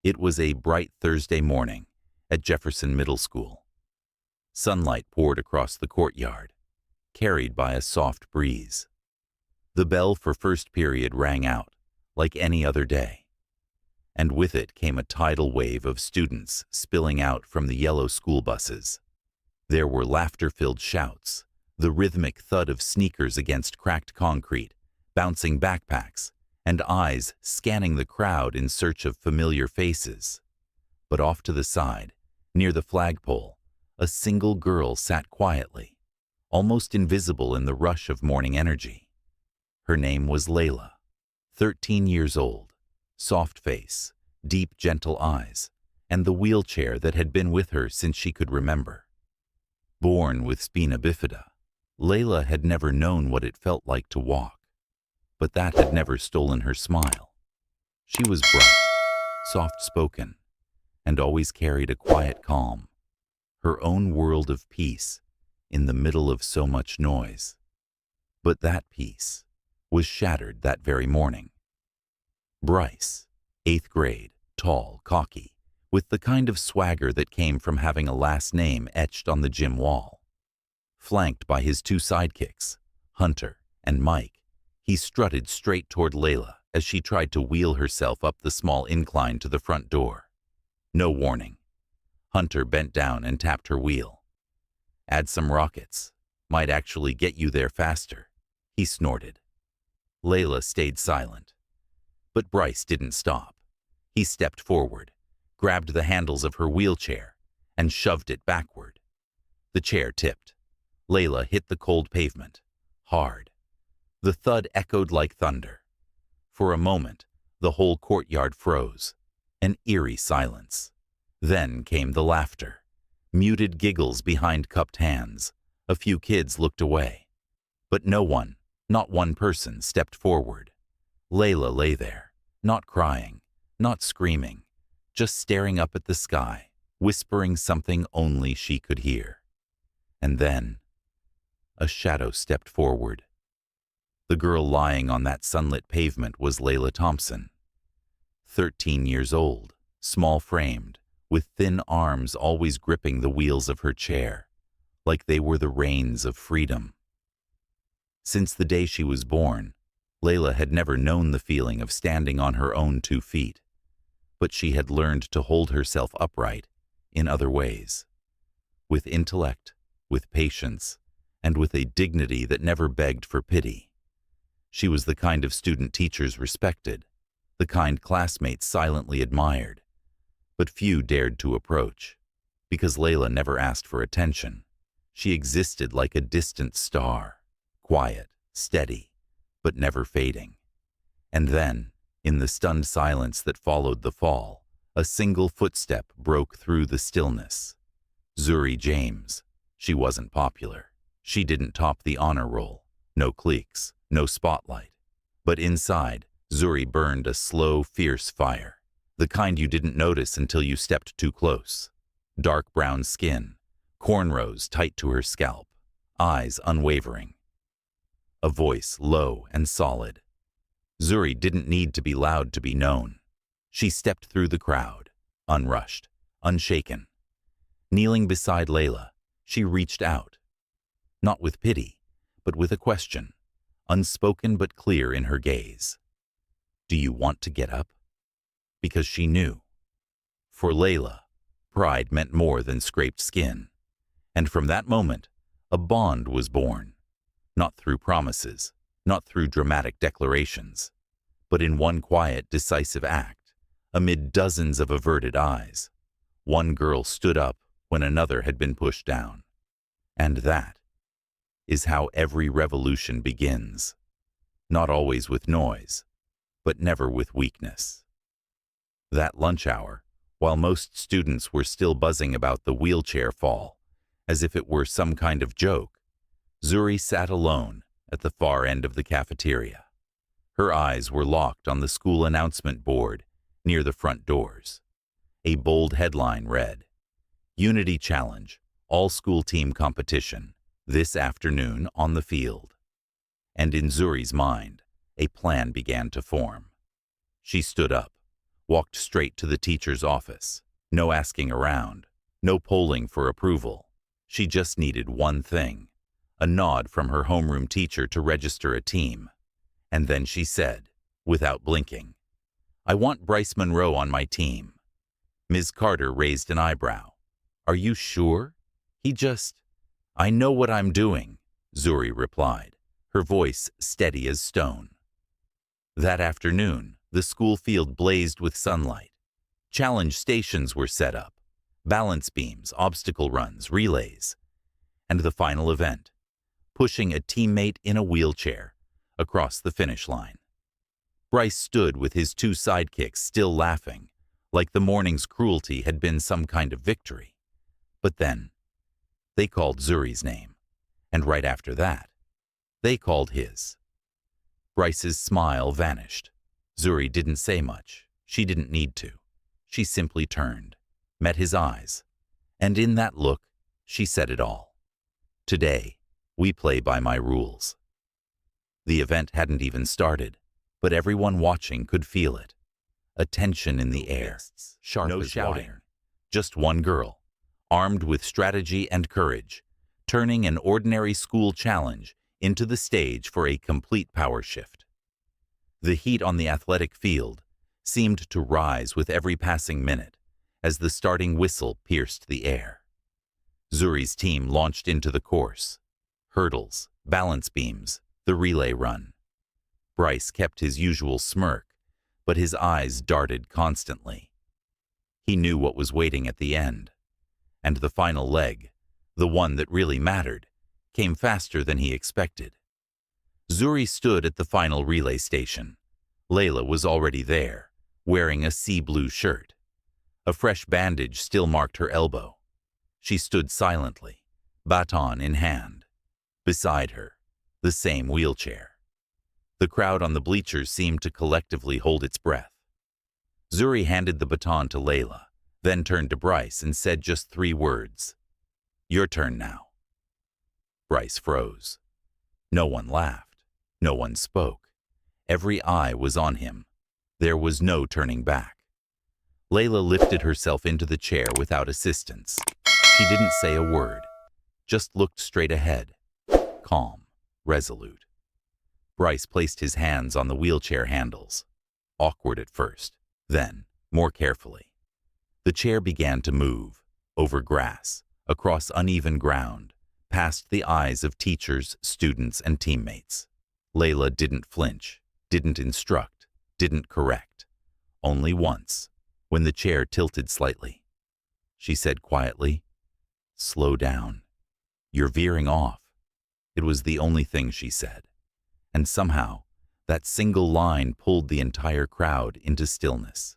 It was a bright Thursday morning at Jefferson Middle School. Sunlight poured across the courtyard, carried by a soft breeze. The bell for first period rang out, like any other day, and with it came a tidal wave of students spilling out from the yellow school buses. There were laughter-filled shouts, the rhythmic thud of sneakers against cracked concrete, bouncing backpacks, and eyes scanning the crowd in search of familiar faces. But off to the side, near the flagpole, a single girl sat quietly, almost invisible in the rush of morning energy. Her name was Layla, 13 years old, soft face, deep, gentle eyes, and the wheelchair that had been with her since she could remember. Born with spina bifida, Layla had never known what it felt like to walk, but that had never stolen her smile. She was bright, soft-spoken, and always carried a quiet calm, her own world of peace in the middle of so much noise. But that peace was shattered that very morning. Bryce, 8th grade, tall, cocky, with the kind of swagger that came from having a last name etched on the gym wall. Flanked by his two sidekicks, Hunter and Mike, he strutted straight toward Layla as she tried to wheel herself up the small incline to the front door. No warning. Hunter bent down and tapped her wheel. "Add some rockets. Might actually get you there faster," he snorted. Layla stayed silent. But Bryce didn't stop. He stepped forward, grabbed the handles of her wheelchair, and shoved it backward. The chair tipped. Layla hit the cold pavement, hard. The thud echoed like thunder. For a moment, the whole courtyard froze, an eerie silence. Then came the laughter, muted giggles behind cupped hands. A few kids looked away. But no one, not one person, stepped forward. Layla lay there, not crying, not screaming, just staring up at the sky, whispering something only she could hear. And then, a shadow stepped forward. The girl lying on that sunlit pavement was Layla Thompson, 13 years old, small-framed, with thin arms always gripping the wheels of her chair, like they were the reins of freedom. Since the day she was born, Layla had never known the feeling of standing on her own 2 feet, but she had learned to hold herself upright in other ways, with intellect, with patience, and with a dignity that never begged for pity. She was the kind of student teachers respected, the kind classmates silently admired, but few dared to approach, because Layla never asked for attention. She existed like a distant star, quiet, steady, but never fading. And then, in the stunned silence that followed the fall, a single footstep broke through the stillness. Zuri James. She wasn't popular. She didn't top the honor roll. No cliques, no spotlight. But inside, Zuri burned a slow, fierce fire, the kind you didn't notice until you stepped too close. Dark brown skin, cornrows tight to her scalp, eyes unwavering. A voice low and solid. Zuri didn't need to be loud to be known. She stepped through the crowd, unrushed, unshaken. Kneeling beside Layla, she reached out. Not with pity, but with a question, unspoken but clear in her gaze. "Do you want to get up?" Because she knew. For Layla, pride meant more than scraped skin. And from that moment, a bond was born. Not through promises, not through dramatic declarations, but in one quiet, decisive act, amid dozens of averted eyes. One girl stood up when another had been pushed down. And that is how every revolution begins. Not always with noise, but never with weakness. That lunch hour, while most students were still buzzing about the wheelchair fall, as if it were some kind of joke, Zuri sat alone at the far end of the cafeteria. Her eyes were locked on the school announcement board near the front doors. A bold headline read, "Unity Challenge, All-School Team Competition, this afternoon on the field." And in Zuri's mind, a plan began to form. She stood up, walked straight to the teacher's office. No asking around, no polling for approval. She just needed one thing, a nod from her homeroom teacher to register a team. And then she said, without blinking, "I want Bryce Monroe on my team." Ms. Carter raised an eyebrow. "Are you sure? I know what I'm doing," Zuri replied, her voice steady as stone. That afternoon, the school field blazed with sunlight. Challenge stations were set up, balance beams, obstacle runs, relays, and the final event, pushing a teammate in a wheelchair across the finish line. Bryce stood with his two sidekicks still laughing, like the morning's cruelty had been some kind of victory. But then, they called Zuri's name, and right after that, they called his. Bryce's smile vanished. Zuri didn't say much. She didn't need to. She simply turned, met his eyes, and in that look, she said it all. "Today, we play by my rules." The event hadn't even started, but everyone watching could feel it. A tension in the air, sharp as shouting. Just one girl, armed with strategy and courage, turning an ordinary school challenge into the stage for a complete power shift. The heat on the athletic field seemed to rise with every passing minute as the starting whistle pierced the air. Zuri's team launched into the course. Hurdles, balance beams, the relay run. Bryce kept his usual smirk, but his eyes darted constantly. He knew what was waiting at the end, and the final leg, the one that really mattered, came faster than he expected. Zuri stood at the final relay station. Layla was already there, wearing a sea blue shirt. A fresh bandage still marked her elbow. She stood silently, baton in hand. Beside her, the same wheelchair. The crowd on the bleachers seemed to collectively hold its breath. Zuri handed the baton to Layla, then turned to Bryce and said just 3 words. "Your turn now." Bryce froze. No one laughed. No one spoke. Every eye was on him. There was no turning back. Layla lifted herself into the chair without assistance. She didn't say a word, just looked straight ahead, calm, resolute. Bryce placed his hands on the wheelchair handles, awkward at first, then more carefully. The chair began to move, over grass, across uneven ground, past the eyes of teachers, students, and teammates. Layla didn't flinch, didn't instruct, didn't correct. Only once, when the chair tilted slightly. She said quietly, "Slow down. You're veering off." It was the only thing she said. And somehow, that single line pulled the entire crowd into stillness.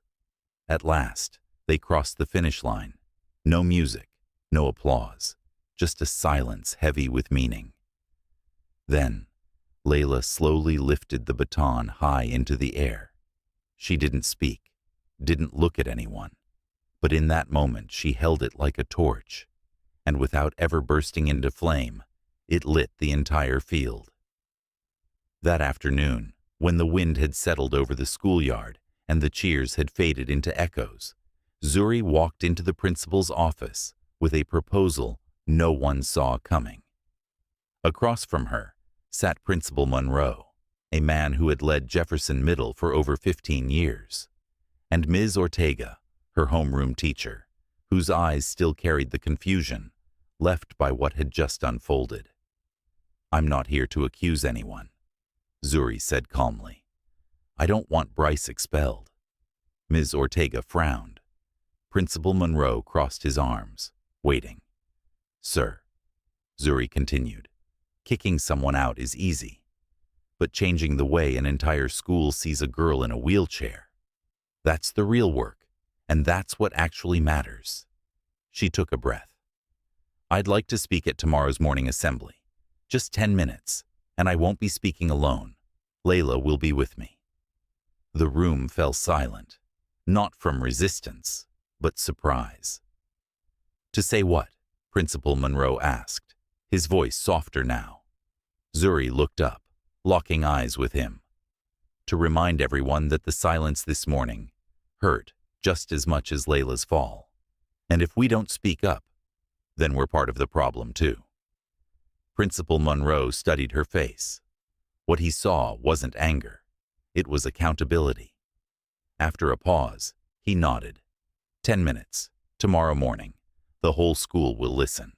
At last, they crossed the finish line. No music, no applause, just a silence heavy with meaning. Then, Layla slowly lifted the baton high into the air. She didn't speak, didn't look at anyone, but in that moment she held it like a torch, and without ever bursting into flame, it lit the entire field. That afternoon, when the wind had settled over the schoolyard and the cheers had faded into echoes, Zuri walked into the principal's office with a proposal no one saw coming. Across from her sat Principal Monroe, a man who had led Jefferson Middle for over 15 years, and Ms. Ortega, her homeroom teacher, whose eyes still carried the confusion left by what had just unfolded. "I'm not here to accuse anyone," Zuri said calmly. "I don't want Bryce expelled." Ms. Ortega frowned. Principal Monroe crossed his arms, waiting. "Sir," Zuri continued, "kicking someone out is easy, but changing the way an entire school sees a girl in a wheelchair, that's the real work, and that's what actually matters." She took a breath. "I'd like to speak at tomorrow's morning assembly. Just 10 minutes, and I won't be speaking alone. Layla will be with me." The room fell silent, not from resistance, but surprise. "To say what?" Principal Monroe asked, his voice softer now. Zuri looked up, locking eyes with him. "To remind everyone that the silence this morning, hurt just as much as Layla's fall. And if we don't speak up, then we're part of the problem too. Principal Monroe studied her face. What he saw wasn't anger. It was accountability. After a pause, he nodded. 10 minutes. Tomorrow morning. The whole school will listen.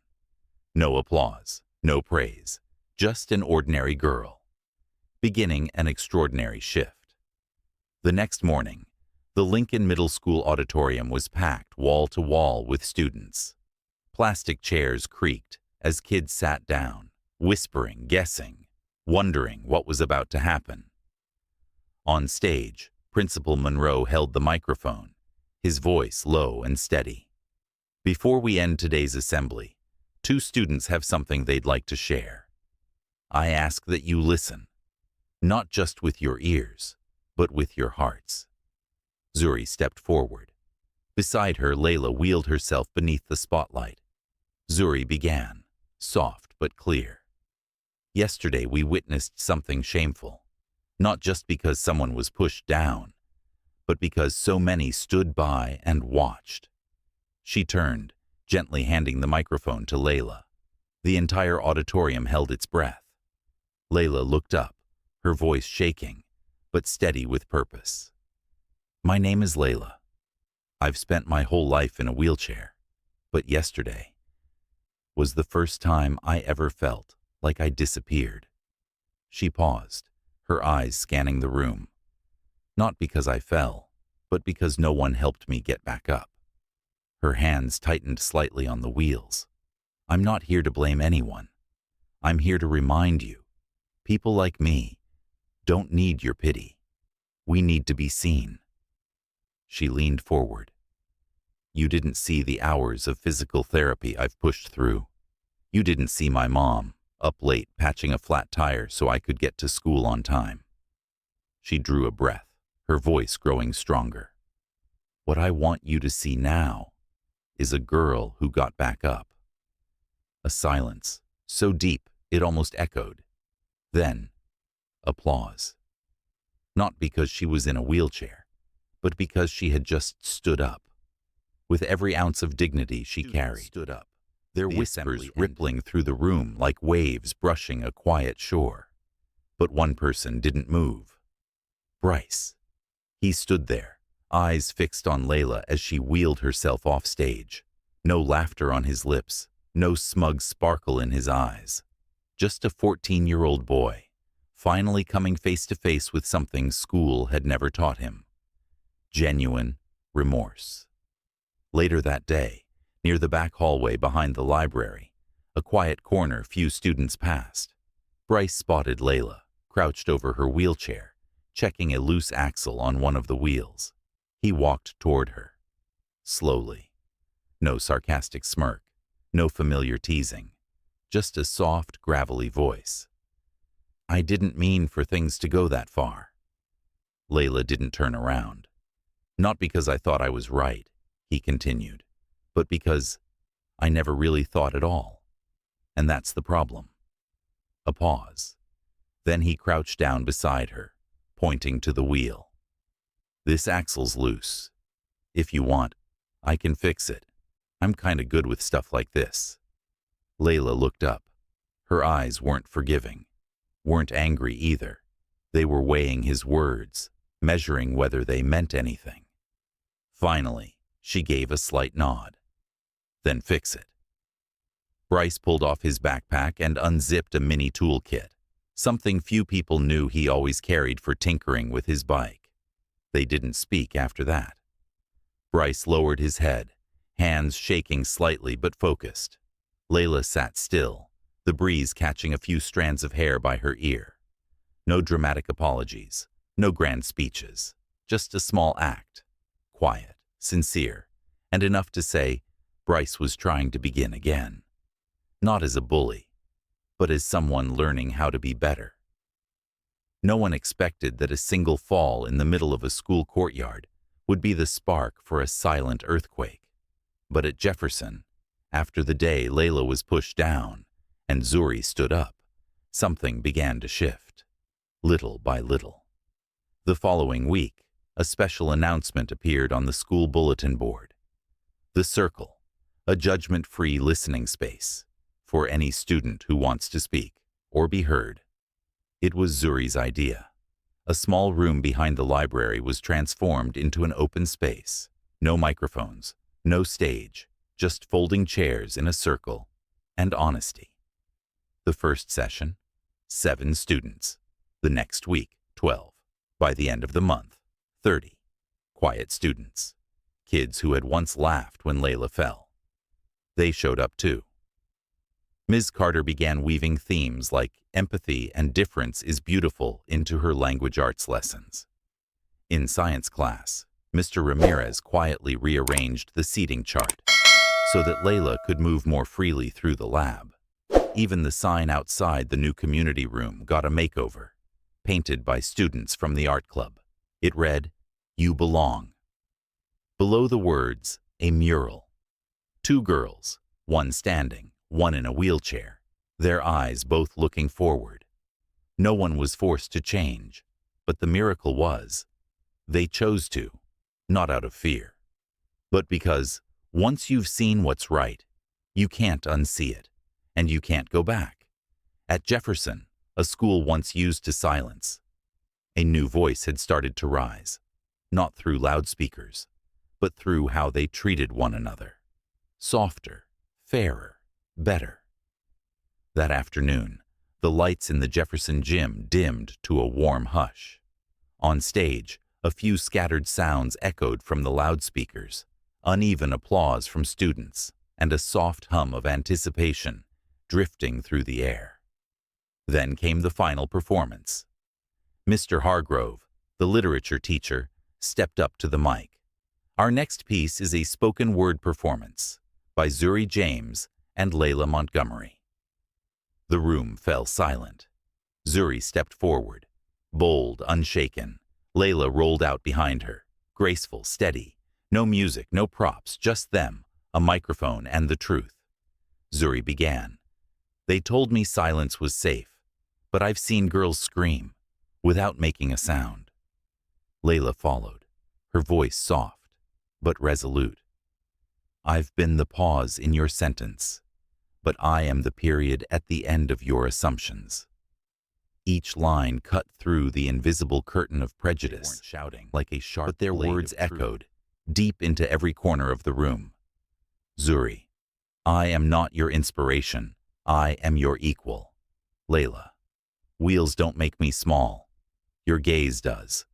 No applause, no praise. Just an ordinary girl. Beginning an extraordinary shift. The next morning, the Lincoln Middle School auditorium was packed wall to wall with students. Plastic chairs creaked as kids sat down, whispering, guessing, wondering what was about to happen. On stage, Principal Monroe held the microphone, his voice low and steady. Before we end today's assembly, 2 students have something they'd like to share. I ask that you listen, not just with your ears, but with your hearts. Zuri stepped forward. Beside her, Layla wheeled herself beneath the spotlight. Zuri began, soft but clear. Yesterday we witnessed something shameful, not just because someone was pushed down, but because so many stood by and watched. She turned, gently handing the microphone to Layla. The entire auditorium held its breath. Layla looked up, her voice shaking, but steady with purpose. My name is Layla. I've spent my whole life in a wheelchair, but yesterday was the first time I ever felt like I disappeared. She paused, her eyes scanning the room. Not because I fell, but because no one helped me get back up. Her hands tightened slightly on the wheels. I'm not here to blame anyone. I'm here to remind you, people like me don't need your pity. We need to be seen. She leaned forward. You didn't see the hours of physical therapy I've pushed through. You didn't see my mom, up late patching a flat tire so I could get to school on time. She drew a breath, her voice growing stronger. What I want you to see now is a girl who got back up. A silence, so deep it almost echoed. Then, applause. Not because she was in a wheelchair, but because she had just stood up. With every ounce of dignity she carried, stood up, their whispers rippling through the room like waves brushing a quiet shore. But one person didn't move. Bryce. He stood there, eyes fixed on Layla as she wheeled herself off stage. No laughter on his lips, no smug sparkle in his eyes. Just a 14-year-old boy, finally coming face to face with something school had never taught him. Genuine remorse. Later that day, near the back hallway behind the library, a quiet corner few students passed, Bryce spotted Layla, crouched over her wheelchair, checking a loose axle on one of the wheels. He walked toward her. Slowly. No sarcastic smirk, no familiar teasing, just a soft, gravelly voice. I didn't mean for things to go that far. Layla didn't turn around. Not because I thought I was right, he continued, but because I never really thought at all. And that's the problem. A pause. Then he crouched down beside her, pointing to the wheel. This axle's loose. If you want, I can fix it. I'm kinda good with stuff like this. Layla looked up. Her eyes weren't forgiving, weren't angry either. They were weighing his words, measuring whether they meant anything. Finally, she gave a slight nod. Then fix it. Bryce pulled off his backpack and unzipped a mini toolkit, something few people knew he always carried for tinkering with his bike. They didn't speak after that. Bryce lowered his head, hands shaking slightly but focused. Layla sat still, the breeze catching a few strands of hair by her ear. No dramatic apologies, no grand speeches, just a small act, quiet, sincere, and enough to say Bryce was trying to begin again. Not as a bully, but as someone learning how to be better. No one expected that a single fall in the middle of a school courtyard would be the spark for a silent earthquake. But at Jefferson, after the day Layla was pushed down and Zuri stood up, something began to shift, little by little. The following week, a special announcement appeared on the school bulletin board. The Circle, a judgment-free listening space for any student who wants to speak or be heard. It was Zuri's idea. A small room behind the library was transformed into an open space. No microphones, no stage, just folding chairs in a circle, and honesty. The first session, 7 students. The next week, 12. By the end of the month, 30. Quiet students. Kids who had once laughed when Layla fell. They showed up too. Ms. Carter began weaving themes like empathy and difference is beautiful into her language arts lessons. In science class, Mr. Ramirez quietly rearranged the seating chart so that Layla could move more freely through the lab. Even the sign outside the new community room got a makeover, painted by students from the art club. It read, "You belong." Below the words, a mural. 2 girls, one standing, one in a wheelchair, their eyes both looking forward. No one was forced to change, but the miracle was, they chose to, not out of fear, but because once you've seen what's right, you can't unsee it, and you can't go back. At Jefferson, a school once used to silence, a new voice had started to rise, not through loudspeakers, but through how they treated one another. Softer, fairer, better. That afternoon, the lights in the Jefferson gym dimmed to a warm hush. On stage, a few scattered sounds echoed from the loudspeakers, uneven applause from students, and a soft hum of anticipation drifting through the air. Then came the final performance. Mr. Hargrove, the literature teacher, stepped up to the mic. Our next piece is a spoken word performance by Zuri James and Layla Montgomery. The room fell silent. Zuri stepped forward, bold, unshaken. Layla rolled out behind her, graceful, steady. No music, no props, just them, a microphone, and the truth. Zuri began. They told me silence was safe, but I've seen girls scream without making a sound. Layla followed, her voice soft, but resolute. I've been the pause in your sentence, but I am the period at the end of your assumptions. Each line cut through the invisible curtain of prejudice, shouting like a sharp, but their words echoed deep into every corner of the room. Zuri, I am not your inspiration, I am your equal. Layla, wheels don't make me small, your gaze does.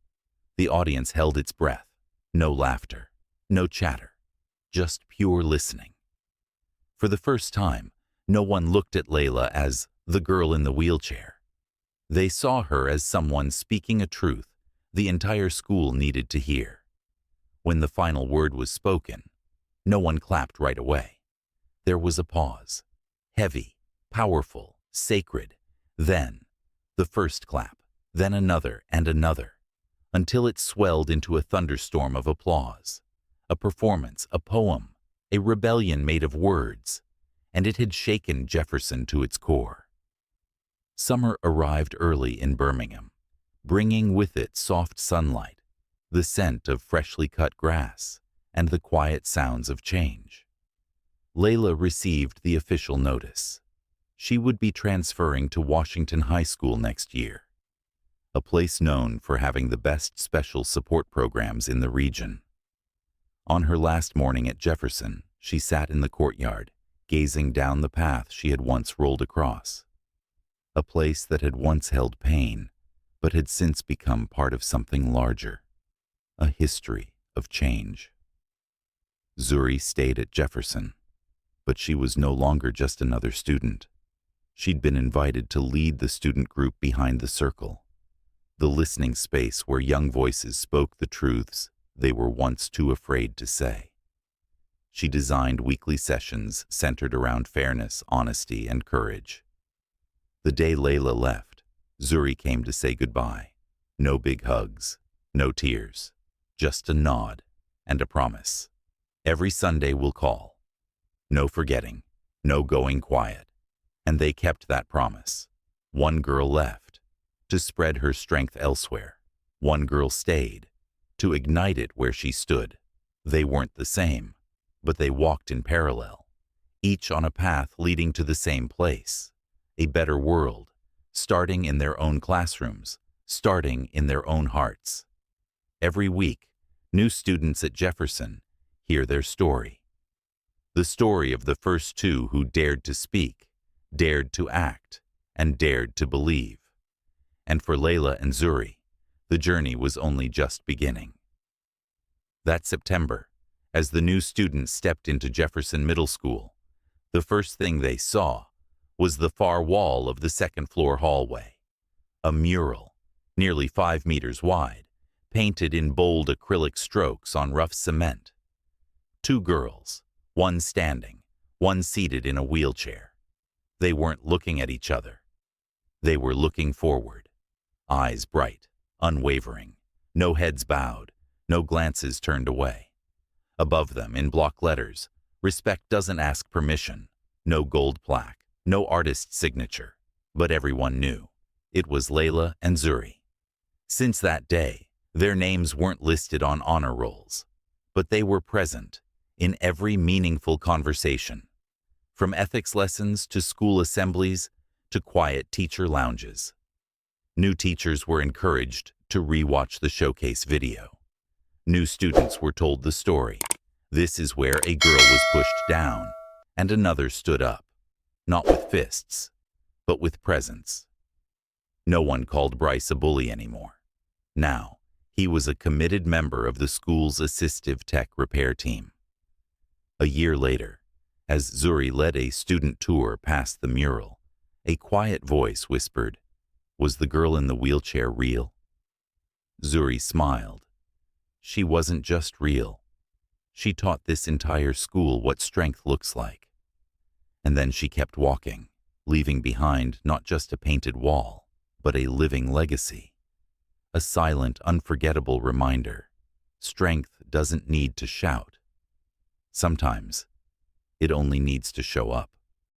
The audience held its breath. No laughter, no chatter, just pure listening. For the first time, no one looked at Layla as the girl in the wheelchair. They saw her as someone speaking a truth the entire school needed to hear. When the final word was spoken, no one clapped right away. There was a pause, heavy, powerful, sacred. Then, the first clap, then another and another, until it swelled into a thunderstorm of applause. A performance, a poem, a rebellion made of words, and it had shaken Jefferson to its core. Summer arrived early in Birmingham, bringing with it soft sunlight, the scent of freshly cut grass, and the quiet sounds of change. Layla received the official notice. She would be transferring to Washington High School next year, a place known for having the best special support programs in the region. On her last morning at Jefferson, she sat in the courtyard, gazing down the path she had once rolled across. A place that had once held pain, but had since become part of something larger, a history of change. Zuri stayed at Jefferson, but she was no longer just another student. She'd been invited to lead the student group behind the circle, the listening space where young voices spoke the truths they were once too afraid to say. She designed weekly sessions centered around fairness, honesty, and courage. The day Layla left, Zuri came to say goodbye. No big hugs, no tears, just a nod and a promise. Every Sunday we'll call. No forgetting, no going quiet. And they kept that promise. One girl left, to spread her strength elsewhere. One girl stayed, to ignite it where she stood. They weren't the same, but they walked in parallel, each on a path leading to the same place, a better world, starting in their own classrooms, starting in their own hearts. Every week, new students at Jefferson hear their story. The story of the first two who dared to speak, dared to act, and dared to believe. And for Layla and Zuri, the journey was only just beginning. That September, as the new students stepped into Jefferson Middle School, the first thing they saw was the far wall of the second-floor hallway. A mural, nearly 5 meters wide, painted in bold acrylic strokes on rough cement. 2 girls, one standing, one seated in a wheelchair. They weren't looking at each other. They were looking forward, eyes bright, unwavering, no heads bowed, no glances turned away. Above them, in block letters, "Respect doesn't ask permission," no gold plaque, no artist's signature, but everyone knew. It was Layla and Zuri. Since that day, their names weren't listed on honor rolls, but they were present in every meaningful conversation, from ethics lessons to school assemblies to quiet teacher lounges. New teachers were encouraged to rewatch the showcase video. New students were told the story. This is where a girl was pushed down and another stood up, not with fists, but with presence. No one called Bryce a bully anymore. Now, he was a committed member of the school's assistive tech repair team. A year later, as Zuri led a student tour past the mural, a quiet voice whispered, "Was the girl in the wheelchair real?" Zuri smiled. She wasn't just real. She taught this entire school what strength looks like. And then she kept walking, leaving behind not just a painted wall, but a living legacy. A silent, unforgettable reminder. Strength doesn't need to shout. Sometimes, it only needs to show up.